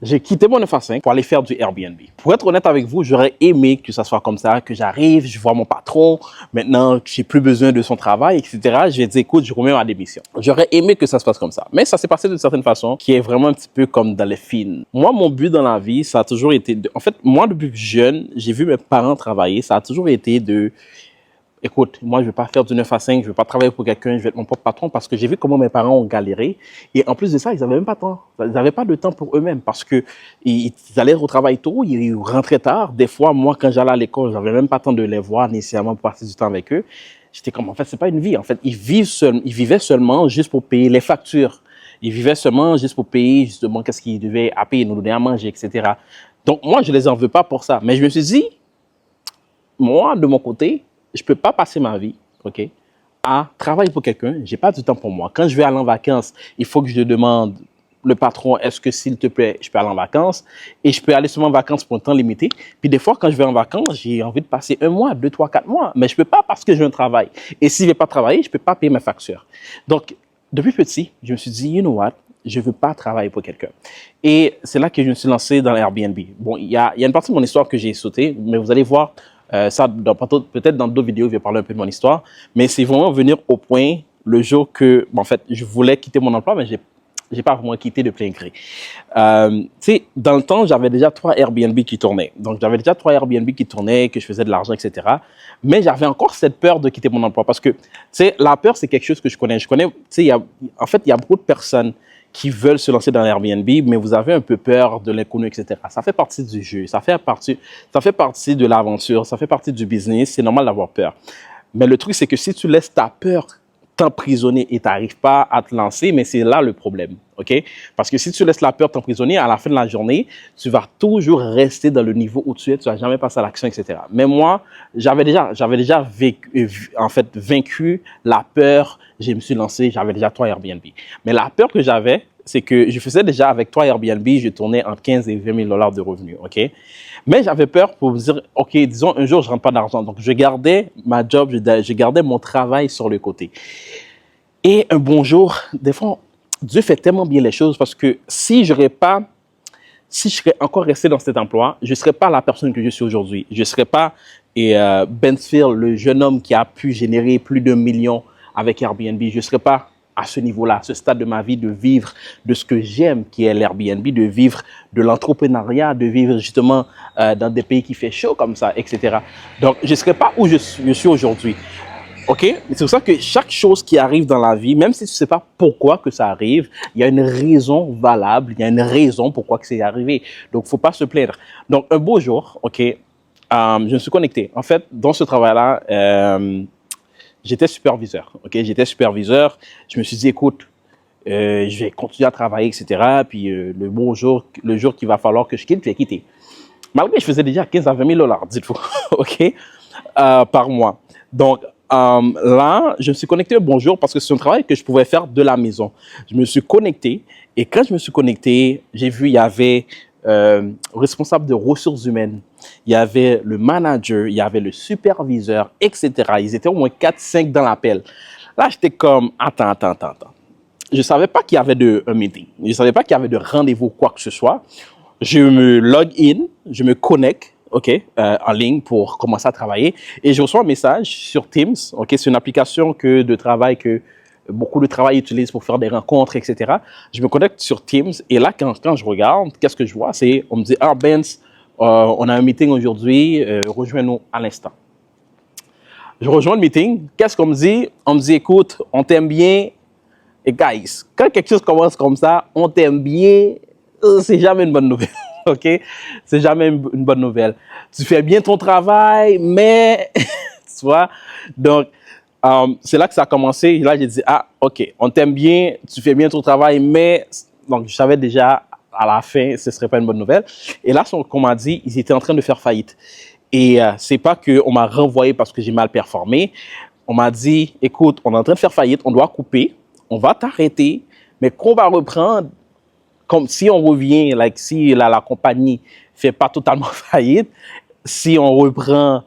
J'ai quitté mon 9 à 5 pour aller faire du Airbnb. Pour être honnête avec vous, j'aurais aimé que ça soit comme ça, que j'arrive, je vois mon patron, maintenant que j'ai plus besoin de son travail, etc. J'ai dit, écoute, je remets ma démission. J'aurais aimé que ça se passe comme ça. Mais ça s'est passé d'une certaine façon qui est vraiment un petit peu comme dans les films. Moi, mon but dans la vie, ça a toujours été En fait, moi, depuis jeune, j'ai vu mes parents travailler. Ça a toujours été écoute, moi, je ne vais pas faire du 9 à 5, je ne vais pas travailler pour quelqu'un, je vais être mon propre patron parce que j'ai vu comment mes parents ont galéré. Et en plus de ça, ils n'avaient même pas de temps. Ils n'avaient pas de temps pour eux-mêmes parce qu'ils allaient au travail tôt, ils rentraient tard. Des fois, moi, quand j'allais à l'école, je n'avais même pas le temps de les voir nécessairement pour passer du temps avec eux. J'étais comme, en fait, ce n'est pas une vie. En fait, ils vivaient seulement juste pour payer les factures. Ils vivaient seulement juste pour payer justement qu'est-ce qu'ils devaient à payer, nous donner à manger, etc. Donc, moi, je ne les en veux pas pour ça. Mais je me suis dit, moi, de mon côté, je ne peux pas passer ma vie, OK, à travailler pour quelqu'un. Je n'ai pas du temps pour moi. Quand je vais aller en vacances, il faut que je demande le patron, est-ce que s'il te plaît, je peux aller en vacances? Et je peux aller seulement en vacances pour un temps limité. Puis des fois, quand je vais en vacances, j'ai envie de passer 1 mois, 2, 3, 4 mois. Mais je ne peux pas parce que j'ai un travail. Et si je ne vais pas travailler, je ne peux pas payer mes factures. Donc, depuis petit, je me suis dit, you know what? Je ne veux pas travailler pour quelqu'un. Et c'est là que je me suis lancé dans Airbnb. Bon, il y a une partie de mon histoire que j'ai sautée, mais vous allez voir, ça, peut-être dans d'autres vidéos, je vais parler un peu de mon histoire, mais c'est vraiment venir au point le jour que, en fait, je voulais quitter mon emploi, mais j'ai pas vraiment quitté de plein gré. Tu sais, dans le temps, j'avais déjà 3 Airbnb qui tournaient. Donc, j'avais déjà 3 Airbnb qui tournaient, que je faisais de l'argent, etc. Mais j'avais encore cette peur de quitter mon emploi parce que, tu sais, la peur, c'est quelque chose que je connais. Tu sais, en fait, il y a beaucoup de personnes qui veulent se lancer dans l'Airbnb, mais vous avez un peu peur de l'inconnu, etc. Ça fait partie du jeu, ça fait partie de l'aventure, ça fait partie du business, c'est normal d'avoir peur. Mais le truc, c'est que si tu laisses ta peur t'emprisonner et tu n'arrives pas à te lancer, mais c'est là le problème, OK? Parce que si tu laisses la peur t'emprisonner, à la fin de la journée, tu vas toujours rester dans le niveau où tu es, tu ne vas jamais passer à l'action, etc. Mais moi, j'avais déjà vaincu la peur, je me suis lancé, j'avais déjà 3 Airbnb. Mais la peur que j'avais, c'est que je faisais déjà avec 3 Airbnb, je tournais entre 15 et 20 000 $ de revenus, OK? Mais j'avais peur pour me dire, OK, disons, un jour, je ne rentre pas d'argent. Donc, je gardais ma job, je gardais mon travail sur le côté. Et un bon jour, des fois, Dieu fait tellement bien les choses parce que si je serais encore resté dans cet emploi, je ne serais pas la personne que je suis aujourd'hui. Je ne serais pas Bensfield, le jeune homme qui a pu générer plus d'1 million avec Airbnb. Je ne serais pas à ce niveau-là, à ce stade de ma vie, de vivre de ce que j'aime, qui est l'Airbnb, de vivre de l'entrepreneuriat, de vivre justement dans des pays qui fait chaud comme ça, etc. Donc, je ne serais pas où je suis aujourd'hui. OK? C'est pour ça que chaque chose qui arrive dans la vie, même si tu ne sais pas pourquoi que ça arrive, il y a une raison valable, il y a une raison pourquoi que c'est arrivé. Donc, il ne faut pas se plaindre. Donc, un beau jour, OK, je me suis connecté. En fait, dans ce travail-là, j'étais superviseur. OK? J'étais superviseur. Je me suis dit, écoute, je vais continuer à travailler, etc. Puis, le jour qu'il va falloir que je quitte, je vais quitter. Malgré que je faisais déjà 15 à 20 000 $, dites-vous, OK, par mois. Donc, là, je me suis connecté un bon jour parce que c'est un travail que je pouvais faire de la maison. Je me suis connecté et quand je me suis connecté, j'ai vu il y avait responsable de ressources humaines, il y avait le manager, il y avait le superviseur, etc. Ils étaient au moins 4-5 dans l'appel. Là, j'étais comme, attends. Je ne savais pas qu'il y avait un meeting. Je ne savais pas qu'il y avait de rendez-vous, quoi que ce soit. Je me log in, je me connecte, OK, en ligne pour commencer à travailler. Et je reçois un message sur Teams, OK, c'est une application de travail que beaucoup de travail utilisent pour faire des rencontres, etc. Je me connecte sur Teams et là, quand je regarde, qu'est-ce que je vois? On me dit, ah, Benz, on a un meeting aujourd'hui, rejoins-nous à l'instant. Je rejoins le meeting. Qu'est-ce qu'on me dit? On me dit, écoute, on t'aime bien. Et guys, quand quelque chose commence comme ça, on t'aime bien, c'est jamais une bonne nouvelle. OK? C'est jamais une bonne nouvelle. Tu fais bien ton travail, mais, tu vois, donc, c'est là que ça a commencé. Et là, j'ai dit, ah, OK, on t'aime bien, tu fais bien ton travail, mais, donc, je savais déjà, à la fin, ce ne serait pas une bonne nouvelle. Et là, qu'on m'a dit, ils étaient en train de faire faillite. Et c'est pas qu'on m'a renvoyé parce que j'ai mal performé. On m'a dit, écoute, on est en train de faire faillite, on doit couper, on va t'arrêter, mais qu'on va reprendre, comme si on revient, si la compagnie fait pas totalement faillite, si on reprend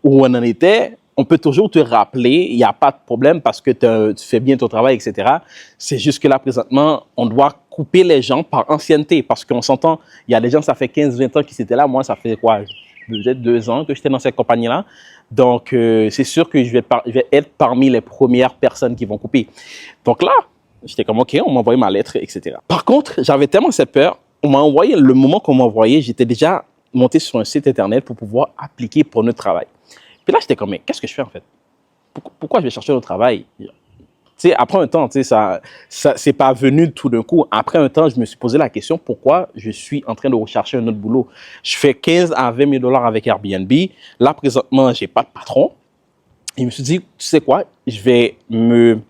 où on en était, on peut toujours te rappeler, il n'y a pas de problème parce que tu fais bien ton travail, etc. C'est juste que là, présentement, on doit couper les gens par ancienneté. Parce qu'on s'entend, il y a des gens, ça fait 15-20 ans qu'ils étaient là. Moi, ça fait quoi? Peut-être 2 ans que j'étais dans cette compagnie-là. Donc, c'est sûr que je vais être parmi les premières personnes qui vont couper. Donc là, j'étais comme, OK, on m'a envoyé ma lettre, etc. Par contre, j'avais tellement cette peur. On m'a envoyé, le moment qu'on m'a envoyé, j'étais déjà monté sur un site internet pour pouvoir appliquer pour notre travail. Puis là, j'étais comme, mais qu'est-ce que je fais en fait? Pourquoi je vais chercher un travail? Tu sais, après un temps, tu sais, ça c'est pas venu tout d'un coup. Après un temps, je me suis posé la question, pourquoi je suis en train de rechercher un autre boulot? Je fais 15 à 20 000 $ avec Airbnb. Là, présentement, j'ai pas de patron. Et je me suis dit, tu sais quoi? Je vais me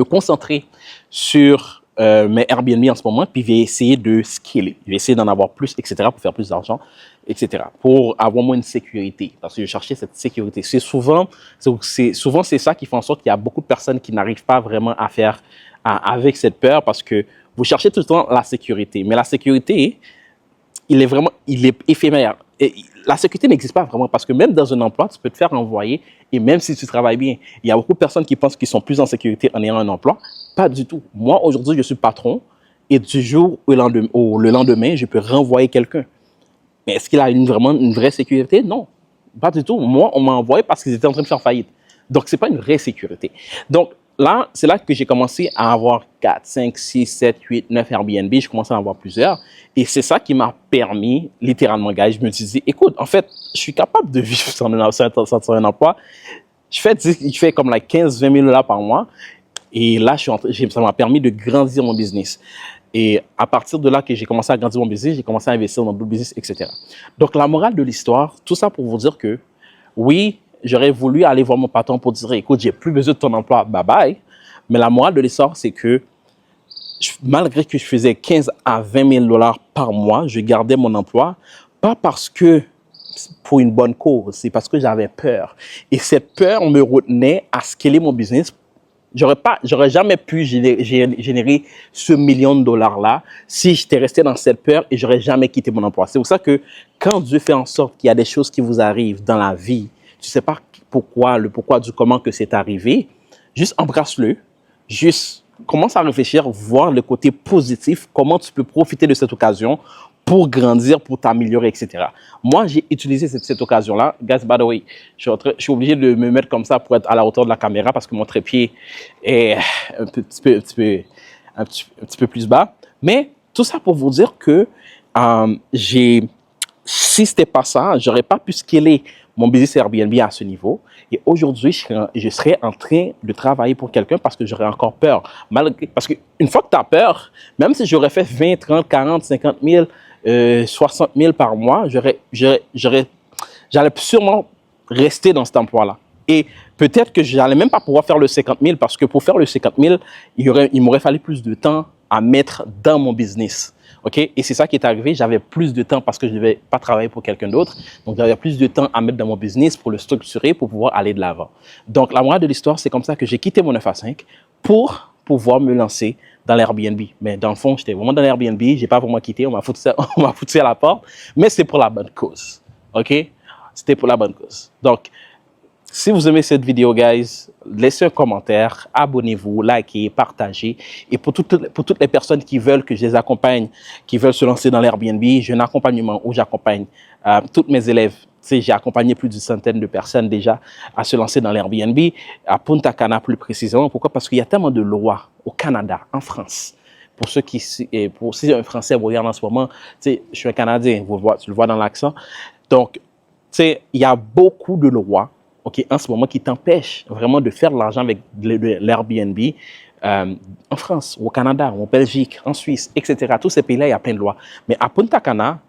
concentrer sur mes Airbnb en ce moment, puis je vais essayer de scaler. Je vais essayer d'en avoir plus, etc., pour faire plus d'argent, etc., pour avoir moins de sécurité. Parce que je cherchais cette sécurité. Souvent c'est ça qui fait en sorte qu'il y a beaucoup de personnes qui n'arrivent pas vraiment à faire avec cette peur, parce que vous cherchez tout le temps la sécurité. Mais la sécurité, il est éphémère. Et la sécurité n'existe pas vraiment, parce que même dans un emploi, tu peux te faire envoyer, et même si tu travailles bien, il y a beaucoup de personnes qui pensent qu'ils sont plus en sécurité en ayant un emploi. Pas du tout. Moi, aujourd'hui, je suis patron, et du jour au lendemain, je peux renvoyer quelqu'un. Mais est-ce qu'il a vraiment une vraie sécurité? Non, pas du tout. Moi, on m'a envoyé parce qu'ils étaient en train de faire faillite. Donc, ce n'est pas une vraie sécurité. Donc, là, c'est là que j'ai commencé à avoir 4, 5, 6, 7, 8, 9 Airbnb. Je commençais à en avoir plusieurs. Et c'est ça qui m'a permis, littéralement, gars, je me disais, écoute, en fait, je suis capable de vivre sans un emploi. Je fais comme 15-20 000 $ par mois. Et là, ça m'a permis de grandir mon business. Et à partir de là que j'ai commencé à grandir mon business, j'ai commencé à investir dans d'autres business, etc. Donc, la morale de l'histoire, tout ça pour vous dire que, oui, j'aurais voulu aller voir mon patron pour dire, écoute, j'ai plus besoin de ton emploi, bye bye. Mais la morale de l'histoire, c'est que malgré que je faisais 15 à 20 000 $ par mois, je gardais mon emploi, pas parce que pour une bonne cause, c'est parce que j'avais peur. Et cette peur me retenait à scaler mon business. J'aurais jamais pu générer ce million de dollars-là si j'étais resté dans cette peur et j'aurais jamais quitté mon emploi. C'est pour ça que quand Dieu fait en sorte qu'il y a des choses qui vous arrivent dans la vie, tu sais pas pourquoi, le pourquoi du comment que c'est arrivé, juste embrasse-le, juste commence à réfléchir, voir le côté positif, comment tu peux profiter de cette occasion pour grandir, pour t'améliorer, etc. Moi, j'ai utilisé cette occasion-là. Guys, by the way, je suis obligé de me mettre comme ça pour être à la hauteur de la caméra parce que mon trépied est un petit peu plus bas. Mais tout ça pour vous dire que si c'était pas ça, j'aurais pas pu scaler mon business Airbnb à ce niveau. Et aujourd'hui, je serais en train de travailler pour quelqu'un parce que j'aurais encore peur. Parce qu'une fois que tu as peur, même si j'aurais fait 20, 30, 40, 50 000, 60 000 par mois, j'allais sûrement rester dans cet emploi-là. Et peut-être que je n'allais même pas pouvoir faire le 50 000 parce que pour faire le 50 000, il m'aurait fallu plus de temps à mettre dans mon business. Okay? Et c'est ça qui est arrivé. J'avais plus de temps parce que je ne devais pas travailler pour quelqu'un d'autre. Donc, j'avais plus de temps à mettre dans mon business pour le structurer, pour pouvoir aller de l'avant. Donc, la morale de l'histoire, c'est comme ça que j'ai quitté mon 9 à 5 pour pouvoir me lancer dans l'Airbnb. Mais dans le fond, j'étais vraiment dans l'Airbnb. Je n'ai pas vraiment quitté. On m'a foutu à la porte. Mais c'est pour la bonne cause. OK? C'était pour la bonne cause. Donc, si vous aimez cette vidéo, guys, laissez un commentaire, abonnez-vous, likez, partagez. Et pour toutes les personnes qui veulent que je les accompagne, qui veulent se lancer dans l'Airbnb, j'ai un accompagnement où j'accompagne tous mes élèves. Tu sais, j'ai accompagné plus d'une centaine de personnes déjà à se lancer dans l'Airbnb, à Punta Cana plus précisément. Pourquoi? Parce qu'il y a tellement de lois au Canada, en France. Pour ceux qui, si un Français vous regarde en ce moment, tu sais, je suis un Canadien, tu le vois dans l'accent. Donc, tu sais, il y a beaucoup de lois en ce moment qui t'empêche vraiment de faire de l'argent avec l'Airbnb en France, au Canada, en Belgique, en Suisse, etc. Tous ces pays-là, il y a plein de lois. Mais à Punta Cana,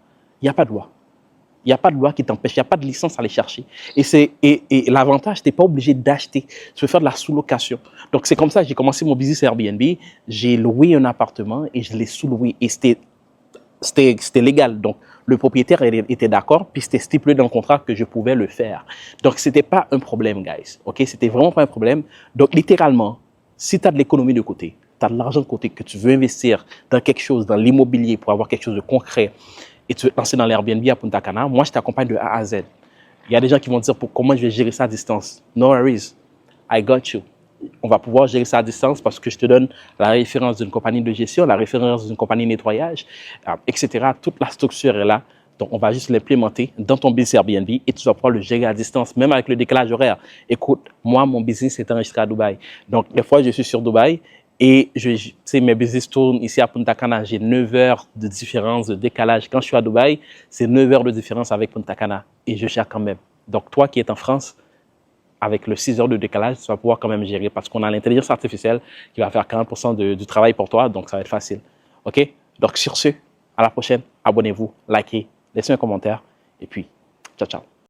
il n'y a pas de loi. Il n'y a pas de loi qui t'empêche, il n'y a pas de licence à aller chercher. Et l'avantage, tu n'es pas obligé d'acheter. Tu peux faire de la sous-location. Donc, c'est comme ça que j'ai commencé mon business Airbnb. J'ai loué un appartement et je l'ai sous-loué. Et c'était légal. Donc, le propriétaire était d'accord, puis c'était stipulé dans le contrat que je pouvais le faire. Donc, ce n'était pas un problème, guys. OK? C'était vraiment pas un problème. Donc, littéralement, si tu as de l'économie de côté, tu as de l'argent de côté, que tu veux investir dans quelque chose, dans l'immobilier pour avoir quelque chose de concret, et tu veux te lancer dans l'Airbnb à Punta Cana, moi, je t'accompagne de A à Z. Il y a des gens qui vont dire comment je vais gérer ça à distance. No worries. I got you. on va pouvoir gérer ça à distance parce que je te donne la référence d'une compagnie de gestion, la référence d'une compagnie de nettoyage, etc. Toute la structure est là. Donc, on va juste l'implémenter dans ton business Airbnb et tu vas pouvoir le gérer à distance, même avec le décalage horaire. Écoute, moi, mon business est enregistré à Dubaï. Donc, des fois, je suis sur Dubaï et mes business tournent ici à Punta Cana. J'ai 9 heures de différence, de décalage. Quand je suis à Dubaï, c'est 9 heures de différence avec Punta Cana et je gère quand même. Donc, toi qui es en France, avec le 6 heures de décalage, tu vas pouvoir quand même gérer parce qu'on a l'intelligence artificielle qui va faire 40% du travail pour toi, donc ça va être facile. OK? Donc, sur ce, à la prochaine. Abonnez-vous, likez, laissez un commentaire et puis, ciao, ciao.